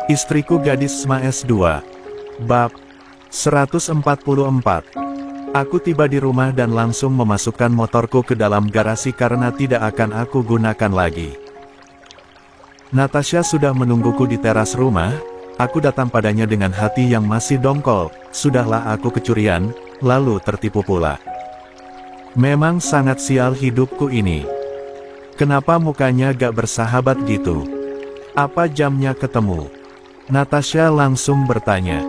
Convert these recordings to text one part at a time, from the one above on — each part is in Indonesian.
Istriku Gadis Smaes 2. Bab 144. Aku tiba di rumah dan langsung memasukkan motorku ke dalam garasi karena tidak akan aku gunakan lagi. Natasha sudah menungguku di teras rumah. Aku datang padanya dengan hati yang masih dongkol. Sudahlah aku kecurian, lalu tertipu pula. Memang sangat sial hidupku ini. Kenapa mukanya gak bersahabat gitu? Apa jamnya ketemu? Natasha langsung bertanya.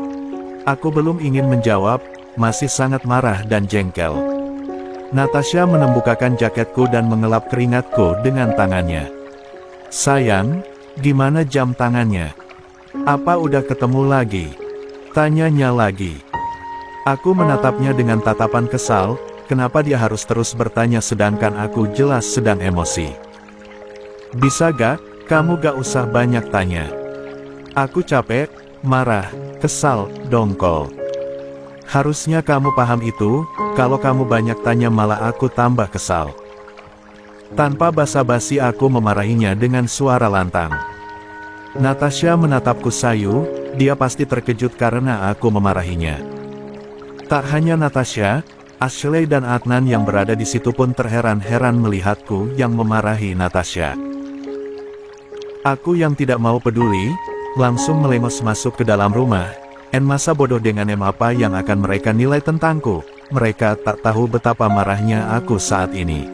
Aku belum ingin menjawab, masih sangat marah dan jengkel. Natasha menembukakan jaketku dan mengelap keringatku dengan tangannya. Sayang, gimana jam tangannya? Apa udah ketemu lagi? Tanyanya lagi. Aku menatapnya dengan tatapan kesal, kenapa dia harus terus bertanya sedangkan aku jelas sedang emosi. Bisa gak, kamu gak usah banyak tanya. Aku capek, marah, kesal, dongkol. Harusnya kamu paham itu, kalau kamu banyak tanya malah aku tambah kesal. Tanpa basa-basi aku memarahinya dengan suara lantang. Natasha menatapku sayu, dia pasti terkejut karena aku memarahinya. Tak hanya Natasha, Ashley dan Adnan yang berada di situ pun terheran-heran melihatku yang memarahi Natasha. Aku yang tidak mau peduli, langsung melengos masuk ke dalam rumah. Masa bodoh dengan apa yang akan mereka nilai tentangku. Mereka tak tahu betapa marahnya aku saat ini.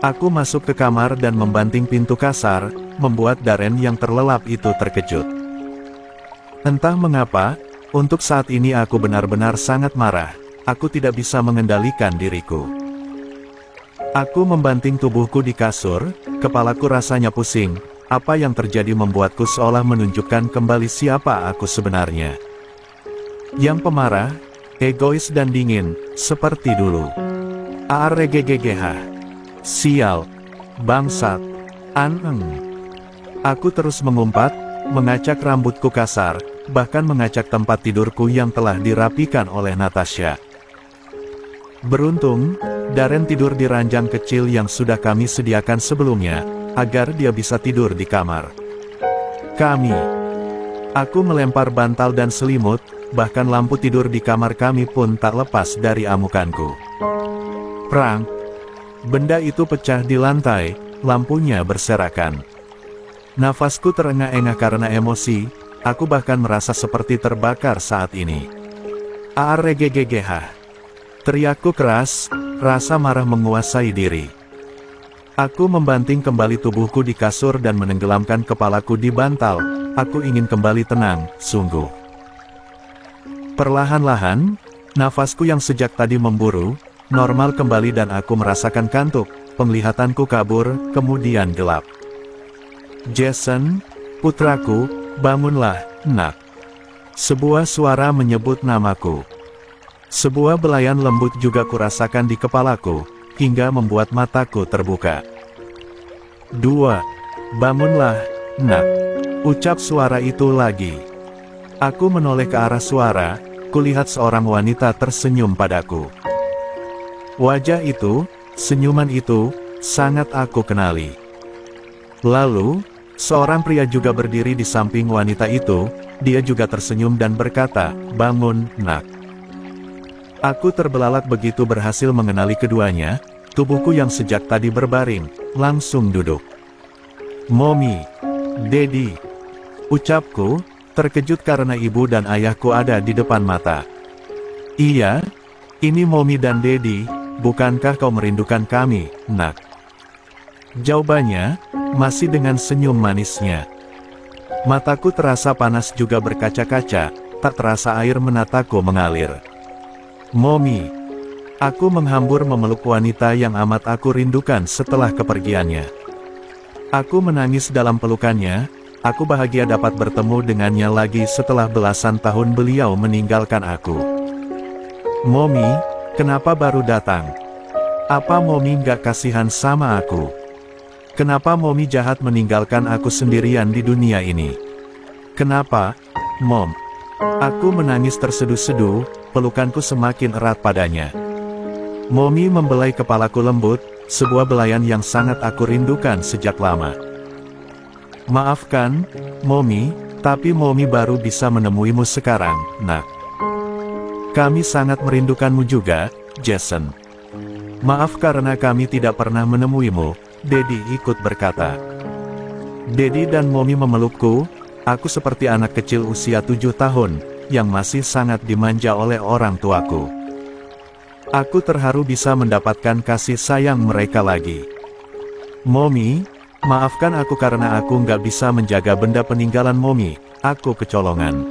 Aku masuk ke kamar dan membanting pintu kasar, membuat Darren yang terlelap itu terkejut. Entah mengapa, untuk saat ini aku benar-benar sangat marah. Aku tidak bisa mengendalikan diriku. Aku membanting tubuhku di kasur, kepalaku rasanya pusing. Apa yang terjadi membuatku seolah menunjukkan kembali siapa aku sebenarnya. Yang pemarah, egois dan dingin, seperti dulu. Arggggh. Sial. Bangsat. Aneng. Aku terus mengumpat, mengacak rambutku kasar, bahkan mengacak tempat tidurku yang telah dirapikan oleh Natasha. Beruntung, Darren tidur di ranjang kecil yang sudah kami sediakan sebelumnya, agar dia bisa tidur di kamar kami. Aku melempar bantal dan selimut, bahkan lampu tidur di kamar kami pun tak lepas dari amukanku. Prang! Benda itu pecah di lantai, lampunya berserakan. Nafasku terengah-engah karena emosi, aku bahkan merasa seperti terbakar saat ini. Arggggh. Teriakku keras, rasa marah menguasai diri. Aku membanting kembali tubuhku di kasur dan menenggelamkan kepalaku di bantal. Aku ingin kembali tenang, sungguh. Perlahan-lahan, nafasku yang sejak tadi memburu, normal kembali dan aku merasakan kantuk. Penglihatanku kabur, kemudian gelap. Jason, putraku, bangunlah, nak. Sebuah suara menyebut namaku. Sebuah belayan lembut juga kurasakan di kepalaku, hingga membuat mataku terbuka. 2. Bangunlah, nak. Ucap suara itu lagi. Aku menoleh ke arah suara, kulihat seorang wanita tersenyum padaku. Wajah itu, senyuman itu, sangat aku kenali. Lalu, seorang pria juga berdiri di samping wanita itu, dia juga tersenyum dan berkata, bangun, nak. Aku terbelalak begitu berhasil mengenali keduanya, tubuhku yang sejak tadi berbaring, langsung duduk. Mommy, Daddy, ucapku, terkejut karena ibu dan ayahku ada di depan mata. Iya, ini Mommy dan Daddy, bukankah kau merindukan kami, nak? Jawabannya, masih dengan senyum manisnya. Mataku terasa panas juga berkaca-kaca, tak terasa air mataku mengalir. Mommy. Aku menghambur memeluk wanita yang amat aku rindukan setelah kepergiannya. Aku menangis dalam pelukannya, aku bahagia dapat bertemu dengannya lagi setelah belasan tahun beliau meninggalkan aku. Mommy, kenapa baru datang? Apa Mommy gak kasihan sama aku? Kenapa Mommy jahat meninggalkan aku sendirian di dunia ini? Kenapa, Mom? Aku menangis terseduh-seduh, pelukanku semakin erat padanya. Mommy membelai kepalaku lembut, sebuah belayan yang sangat aku rindukan sejak lama. Maafkan, Mommy, Tapi Mommy baru bisa menemuimu sekarang, nak. Kami sangat merindukanmu juga, Jason. Maaf karena kami tidak pernah menemuimu, Daddy ikut berkata. Daddy dan Mommy memelukku, aku seperti anak kecil usia 7 tahun, yang masih sangat dimanja oleh orang tuaku. Aku terharu bisa mendapatkan kasih sayang mereka lagi. Mommy, maafkan aku karena aku nggak bisa menjaga benda peninggalan Mommy, aku kecolongan.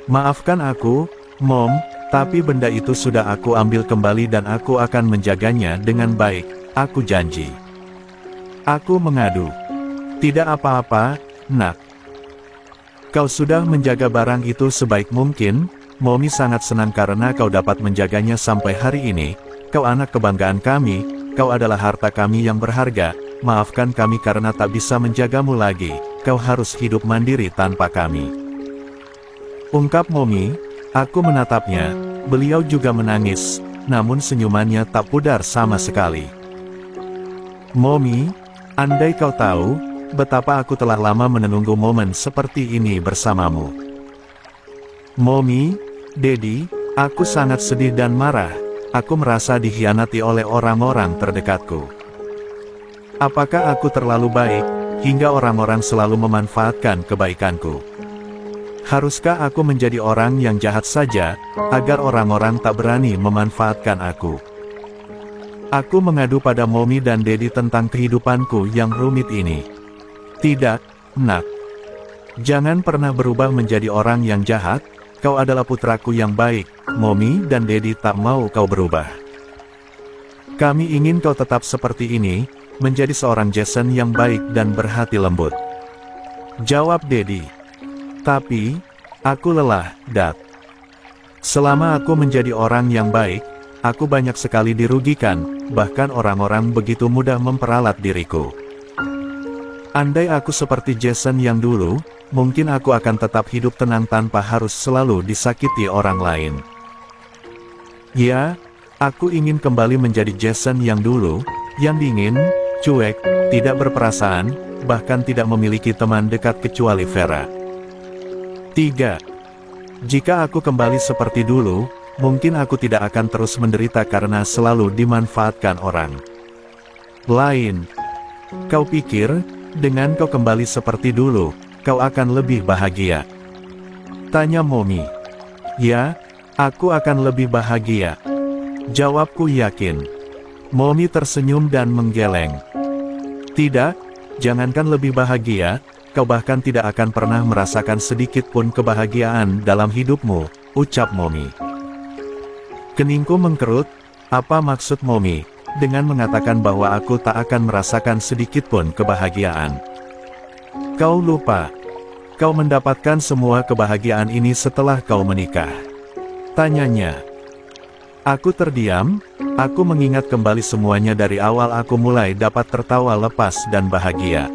Maafkan aku, Mom, tapi benda itu sudah aku ambil kembali dan aku akan menjaganya dengan baik, aku janji. Aku mengadu. Tidak apa-apa, nak. Kau sudah menjaga barang itu sebaik mungkin, Mommy sangat senang karena kau dapat menjaganya sampai hari ini, kau anak kebanggaan kami, kau adalah harta kami yang berharga. Maafkan kami karena tak bisa menjagamu lagi, kau harus hidup mandiri tanpa kami. Ungkap Mommy, aku menatapnya, beliau juga menangis, namun senyumannya tak pudar sama sekali. Mommy, andai kau tahu, betapa aku telah lama menunggu momen seperti ini bersamamu. Mommy, Daddy, aku sangat sedih dan marah, aku merasa dikhianati oleh orang-orang terdekatku. Apakah aku terlalu baik, hingga orang-orang selalu memanfaatkan kebaikanku? Haruskah aku menjadi orang yang jahat saja, agar orang-orang tak berani memanfaatkan aku? Aku mengadu pada Mommy dan Daddy tentang kehidupanku yang rumit ini. Tidak, nak. Jangan pernah berubah menjadi orang yang jahat, kau adalah putraku yang baik, Mommy dan Daddy tak mau kau berubah. Kami ingin kau tetap seperti ini, menjadi seorang Jason yang baik dan berhati lembut. Jawab Daddy. Tapi, aku lelah, Dad. Selama aku menjadi orang yang baik, aku banyak sekali dirugikan, bahkan orang-orang begitu mudah memperalat diriku. Andai aku seperti Jason yang dulu, mungkin aku akan tetap hidup tenang tanpa harus selalu disakiti orang lain. Ya, aku ingin kembali menjadi Jason yang dulu, yang dingin, cuek, tidak berperasaan, bahkan tidak memiliki teman dekat kecuali Vera. 3. Jika aku kembali seperti dulu, mungkin aku tidak akan terus menderita karena selalu dimanfaatkan orang lain. Kau pikir, dengan kau kembali seperti dulu, kau akan lebih bahagia? Tanya Mommy. Ya, aku akan lebih bahagia. Jawabku yakin. Mommy tersenyum dan menggeleng. Tidak, jangankan lebih bahagia, kau bahkan tidak akan pernah merasakan sedikit pun kebahagiaan dalam hidupmu, ucap Mommy. Keningku mengkerut, apa maksud Mommy, dengan mengatakan bahwa aku tak akan merasakan sedikit pun kebahagiaan? Kau lupa. Kau mendapatkan semua kebahagiaan ini setelah kau menikah. Tanyanya. Aku terdiam, aku mengingat kembali semuanya dari awal aku mulai dapat tertawa lepas dan bahagia.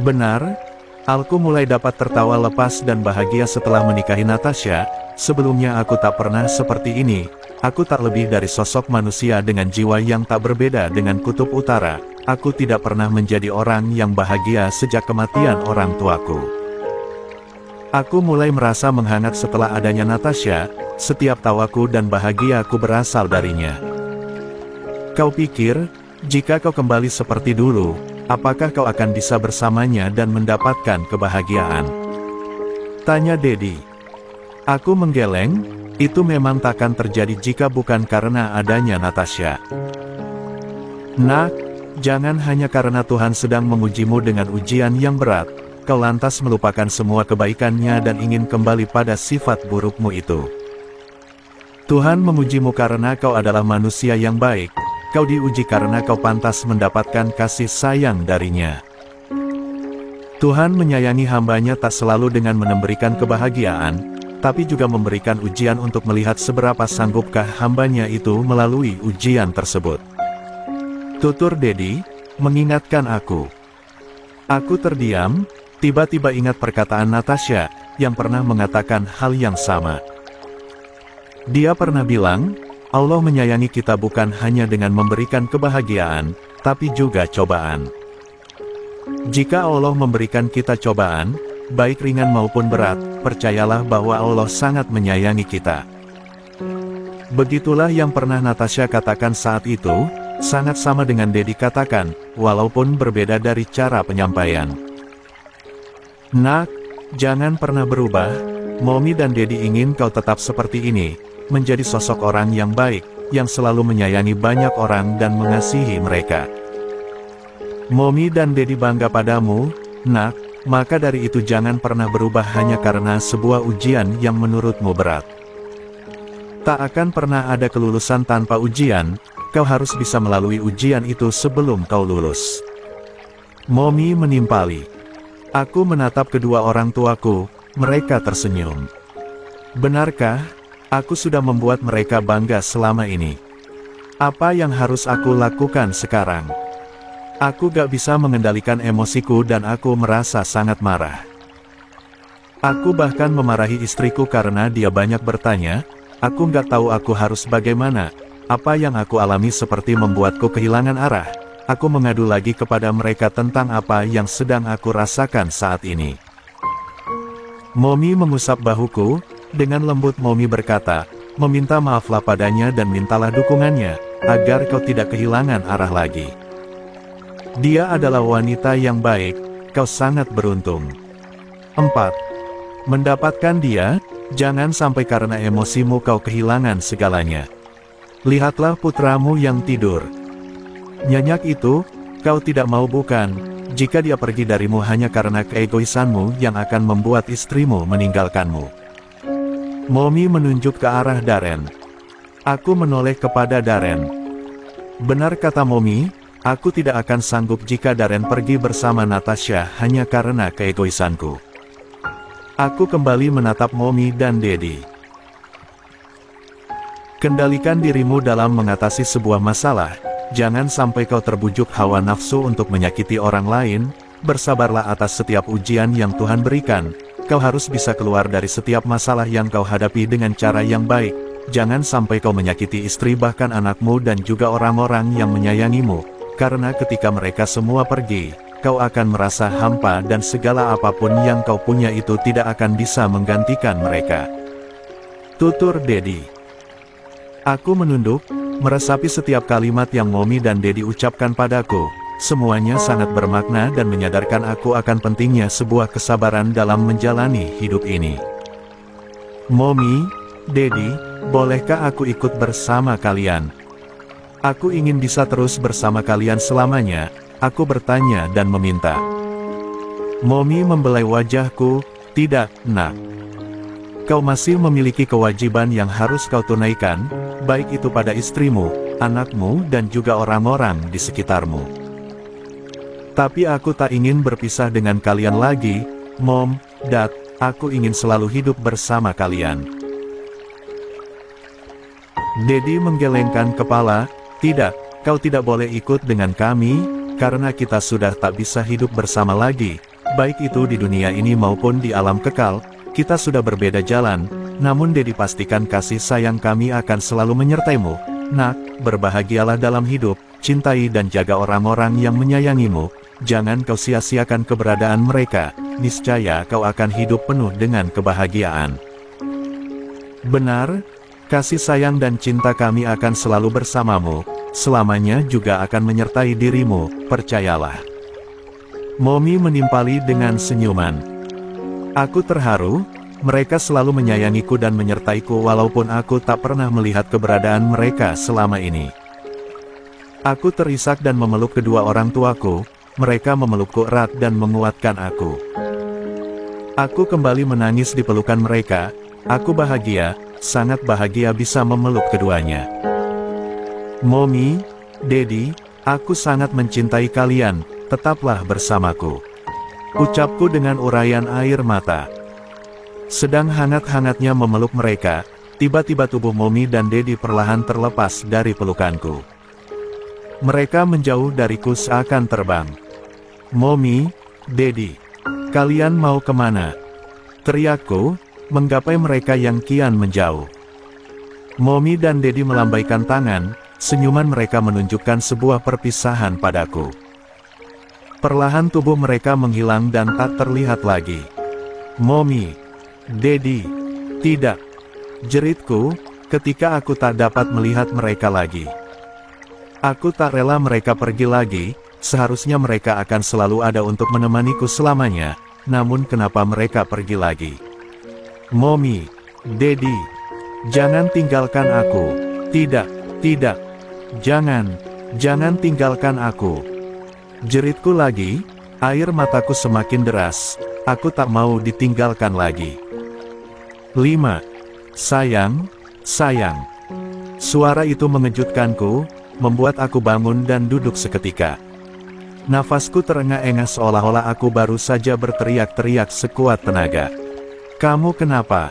Benar, aku mulai dapat tertawa lepas dan bahagia setelah menikahi Natasha. Sebelumnya aku tak pernah seperti ini, aku tak lebih dari sosok manusia dengan jiwa yang tak berbeda dengan kutub utara, aku tidak pernah menjadi orang yang bahagia sejak kematian orang tuaku. Aku mulai merasa menghangat setelah adanya Natasha, setiap tawaku dan bahagiaku berasal darinya. Kau pikir, jika kau kembali seperti dulu, apakah kau akan bisa bersamanya dan mendapatkan kebahagiaan? Tanya Daddy. Aku menggeleng, itu memang takkan terjadi jika bukan karena adanya Natasha. Nak, jangan hanya karena Tuhan sedang mengujimu dengan ujian yang berat, kau lantas melupakan semua kebaikannya dan ingin kembali pada sifat burukmu itu. Tuhan mengujimu karena kau adalah manusia yang baik, kau diuji karena kau pantas mendapatkan kasih sayang darinya. Tuhan menyayangi hambanya tak selalu dengan memberikan kebahagiaan, tapi juga memberikan ujian untuk melihat seberapa sanggupkah hambanya itu melalui ujian tersebut. Tutur Daddy, mengingatkan aku. Aku terdiam, tiba-tiba ingat perkataan Natasha, yang pernah mengatakan hal yang sama. Dia pernah bilang, Allah menyayangi kita bukan hanya dengan memberikan kebahagiaan, tapi juga cobaan. Jika Allah memberikan kita cobaan, baik ringan maupun berat, percayalah bahwa Allah sangat menyayangi kita. Begitulah yang pernah Natasha katakan saat itu, sangat sama dengan Dedi katakan, walaupun berbeda dari cara penyampaian. Nak, jangan pernah berubah, Mommy dan Dedi ingin kau tetap seperti ini, menjadi sosok orang yang baik, yang selalu menyayangi banyak orang dan mengasihi mereka. Mommy dan Dedi bangga padamu, nak, maka dari itu jangan pernah berubah hanya karena sebuah ujian yang menurutmu berat. Tak akan pernah ada kelulusan tanpa ujian, kau harus bisa melalui ujian itu sebelum kau lulus. Mommy menimpali. Aku menatap kedua orang tuaku, mereka tersenyum. Benarkah, aku sudah membuat mereka bangga selama ini? Apa yang harus aku lakukan sekarang? Aku gak bisa mengendalikan emosiku dan aku merasa sangat marah. Aku bahkan memarahi istriku karena dia banyak bertanya, aku gak tahu aku harus bagaimana, apa yang aku alami seperti membuatku kehilangan arah. Aku mengadu lagi kepada mereka tentang apa yang sedang aku rasakan saat ini. Mommy mengusap bahuku, dengan lembut Mommy berkata, meminta maaflah padanya dan mintalah dukungannya, agar kau tidak kehilangan arah lagi. Dia adalah wanita yang baik, kau sangat beruntung. 4. Mendapatkan dia, jangan sampai karena emosimu kau kehilangan segalanya. Lihatlah putramu yang tidur. Nyenyak itu, kau tidak mau bukan, jika dia pergi darimu hanya karena keegoisanmu yang akan membuat istrimu meninggalkanmu. Mommy menunjuk ke arah Darren. Aku menoleh kepada Darren. Benar kata Mommy, aku tidak akan sanggup jika Darren pergi bersama Natasha hanya karena keegoisanku. Aku kembali menatap Mommy dan Dedi. Kendalikan dirimu dalam mengatasi sebuah masalah, jangan sampai kau terbujuk hawa nafsu untuk menyakiti orang lain, bersabarlah atas setiap ujian yang Tuhan berikan, kau harus bisa keluar dari setiap masalah yang kau hadapi dengan cara yang baik, jangan sampai kau menyakiti istri bahkan anakmu dan juga orang-orang yang menyayangimu, karena ketika mereka semua pergi, kau akan merasa hampa dan segala apapun yang kau punya itu tidak akan bisa menggantikan mereka. Tutur Dedi. Aku menunduk, meresapi setiap kalimat yang Mommy dan Dedi ucapkan padaku, semuanya sangat bermakna dan menyadarkan aku akan pentingnya sebuah kesabaran dalam menjalani hidup ini. Mommy, Dedi, bolehkah aku ikut bersama kalian? Aku ingin bisa terus bersama kalian selamanya, aku bertanya dan meminta. Mommy membelai wajahku, tidak, nak. Kau masih memiliki kewajiban yang harus kau tunaikan, baik itu pada istrimu, anakmu dan juga orang-orang di sekitarmu. Tapi aku tak ingin berpisah dengan kalian lagi, Mom, Dad, aku ingin selalu hidup bersama kalian. Dedi menggelengkan kepala, tidak, kau tidak boleh ikut dengan kami, karena kita sudah tak bisa hidup bersama lagi, baik itu di dunia ini maupun di alam kekal, kita sudah berbeda jalan, namun Dedi pastikan kasih sayang kami akan selalu menyertaimu, nak, berbahagialah dalam hidup, cintai dan jaga orang-orang yang menyayangimu, jangan kau sia-siakan keberadaan mereka, niscaya kau akan hidup penuh dengan kebahagiaan. Benar, kasih sayang dan cinta kami akan selalu bersamamu, selamanya juga akan menyertai dirimu, percayalah. Mommy menimpali dengan senyuman. Aku terharu, mereka selalu menyayangiku dan menyertaiku walaupun aku tak pernah melihat keberadaan mereka selama ini. Aku terisak dan memeluk kedua orang tuaku, mereka memelukku erat dan menguatkan aku. Aku kembali menangis di pelukan mereka, aku bahagia, sangat bahagia bisa memeluk keduanya. Mommy, Dedi, aku sangat mencintai kalian, tetaplah bersamaku. Ucapku dengan uraian air mata. Sedang hangat-hangatnya memeluk mereka, tiba-tiba tubuh Mommy dan Dedi perlahan terlepas dari pelukanku. Mereka menjauh dariku seakan terbang. Mommy, Dedi, kalian mau kemana? Teriakku, menggapai mereka yang kian menjauh. Mommy dan Dedi melambaikan tangan, senyuman mereka menunjukkan sebuah perpisahan padaku. Perlahan tubuh mereka menghilang dan tak terlihat lagi. Mommy, Daddy, tidak. Jeritku, ketika aku tak dapat melihat mereka lagi. Aku tak rela mereka pergi lagi, seharusnya mereka akan selalu ada untuk menemaniku selamanya, namun kenapa mereka pergi lagi? Mommy, Daddy, jangan tinggalkan aku. Tidak, tidak. Jangan tinggalkan aku. Jeritku lagi, air mataku semakin deras, aku tak mau ditinggalkan lagi. 5. Sayang. Suara itu mengejutkanku, membuat aku bangun dan duduk seketika. Nafasku terengah-engah seolah-olah aku baru saja berteriak-teriak sekuat tenaga. Kamu kenapa?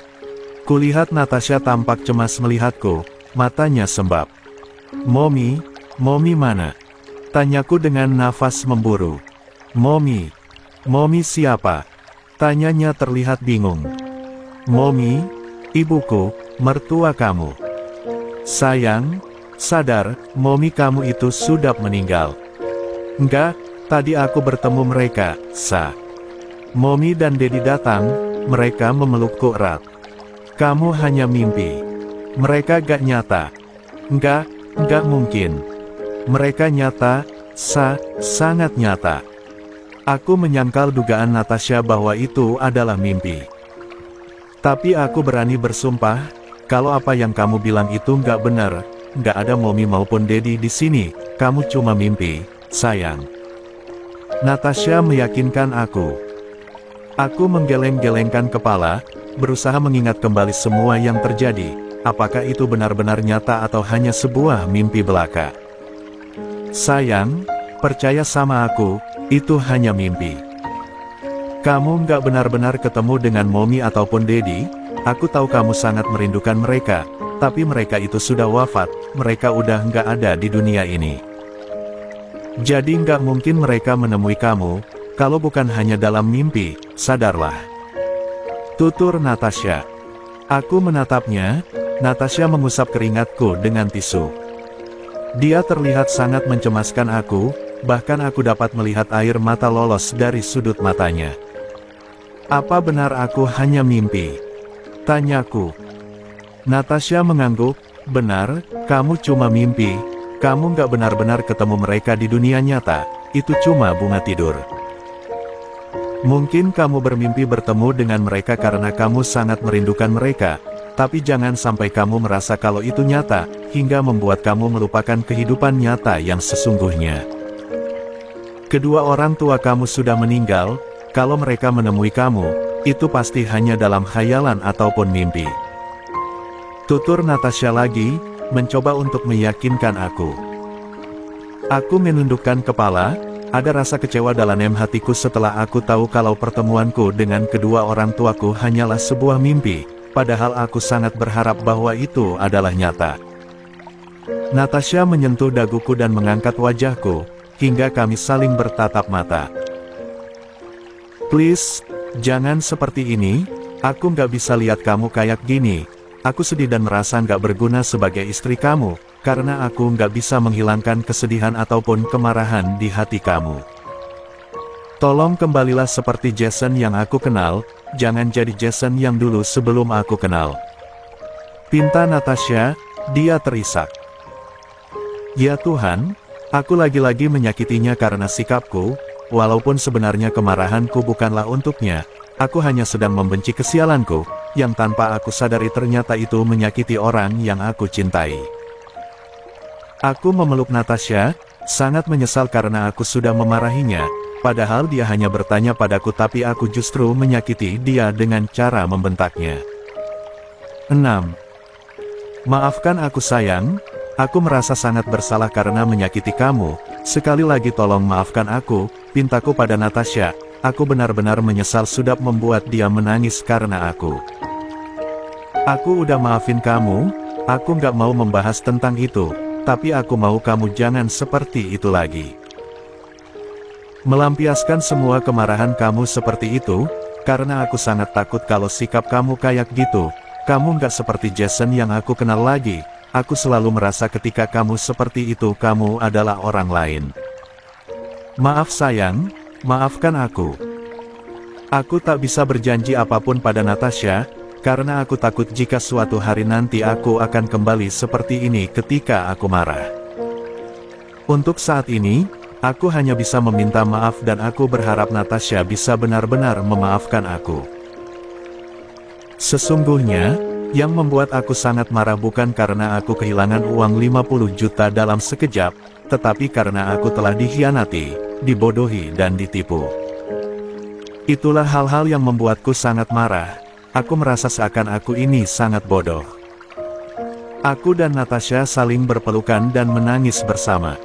Kulihat Natasha tampak cemas melihatku, matanya sembab. Mommy mana? Tanyaku dengan nafas memburu. Mommy siapa? Tanyanya terlihat bingung. Mommy, ibuku, mertua kamu. Sayang, sadar, Mommy kamu itu sudah meninggal. Enggak, tadi aku bertemu mereka, Sa. Mommy dan Daddy datang, mereka memelukku erat. Kamu hanya mimpi. Mereka gak nyata. Enggak mungkin. Mereka nyata, Sa, sangat nyata. Aku menyangkal dugaan Natasha bahwa itu adalah mimpi. Tapi aku berani bersumpah, kalau apa yang kamu bilang itu nggak benar, nggak ada Mommy maupun Daddy di sini, kamu cuma mimpi, sayang. Natasha meyakinkan aku. Aku menggeleng-gelengkan kepala, berusaha mengingat kembali semua yang terjadi, apakah itu benar-benar nyata atau hanya sebuah mimpi belaka. Sayang, percaya sama aku, itu hanya mimpi. Kamu nggak benar-benar ketemu dengan Mommy ataupun Daddy, aku tahu kamu sangat merindukan mereka, tapi mereka itu sudah wafat, mereka udah nggak ada di dunia ini. Jadi nggak mungkin mereka menemui kamu, kalau bukan hanya dalam mimpi, sadarlah. Tutur Natasha. Aku menatapnya, Natasha mengusap keringatku dengan tisu. Dia terlihat sangat mencemaskan aku, bahkan aku dapat melihat air mata lolos dari sudut matanya. Apa benar aku hanya mimpi? Tanyaku. Natasha mengangguk, benar, kamu cuma mimpi, kamu nggak benar-benar ketemu mereka di dunia nyata, itu cuma bunga tidur. Mungkin kamu bermimpi bertemu dengan mereka karena kamu sangat merindukan mereka, tapi jangan sampai kamu merasa kalau itu nyata, hingga membuat kamu melupakan kehidupan nyata yang sesungguhnya. Kedua orang tua kamu sudah meninggal, kalau mereka menemui kamu, itu pasti hanya dalam khayalan ataupun mimpi. Tutur Natasha lagi, mencoba untuk meyakinkan aku. Aku menundukkan kepala, ada rasa kecewa dalam hatiku setelah aku tahu kalau pertemuanku dengan kedua orang tuaku hanyalah sebuah mimpi. Padahal aku sangat berharap bahwa itu adalah nyata. Natasha menyentuh daguku dan mengangkat wajahku, hingga kami saling bertatap mata. Please, jangan seperti ini, aku nggak bisa lihat kamu kayak gini. Aku sedih dan merasa nggak berguna sebagai istri kamu, karena aku nggak bisa menghilangkan kesedihan ataupun kemarahan di hati kamu. Tolong kembalilah seperti Jason yang aku kenal, jangan jadi Jason yang dulu sebelum aku kenal. Pinta Natasha, dia terisak. Ya Tuhan, aku lagi-lagi menyakitinya karena sikapku, walaupun sebenarnya kemarahanku bukanlah untuknya, aku hanya sedang membenci kesialanku, yang tanpa aku sadari ternyata itu menyakiti orang yang aku cintai. Aku memeluk Natasha, sangat menyesal karena aku sudah memarahinya, padahal dia hanya bertanya padaku tapi aku justru menyakiti dia dengan cara membentaknya. 6. Maafkan aku sayang, aku merasa sangat bersalah karena menyakiti kamu, sekali lagi tolong maafkan aku, pintaku pada Natasha, aku benar-benar menyesal sudah membuat dia menangis karena aku. Aku udah maafin kamu, aku nggak mau membahas tentang itu, tapi aku mau kamu jangan seperti itu lagi. Melampiaskan semua kemarahan kamu seperti itu, karena aku sangat takut kalau sikap kamu kayak gitu, kamu nggak seperti Jason yang aku kenal lagi, aku selalu merasa ketika kamu seperti itu kamu adalah orang lain. Maaf sayang, Maafkan aku. Aku tak bisa berjanji apapun pada Natasha, karena aku takut jika suatu hari nanti aku akan kembali seperti ini ketika aku marah. Untuk saat ini, aku hanya bisa meminta maaf dan aku berharap Natasha bisa benar-benar memaafkan aku. Sesungguhnya, yang membuat aku sangat marah bukan karena aku kehilangan uang 50 juta dalam sekejap, tetapi karena aku telah dikhianati, dibodohi dan ditipu. Itulah hal-hal yang membuatku sangat marah. Aku merasa seakan aku ini sangat bodoh. Aku dan Natasha saling berpelukan dan menangis bersama.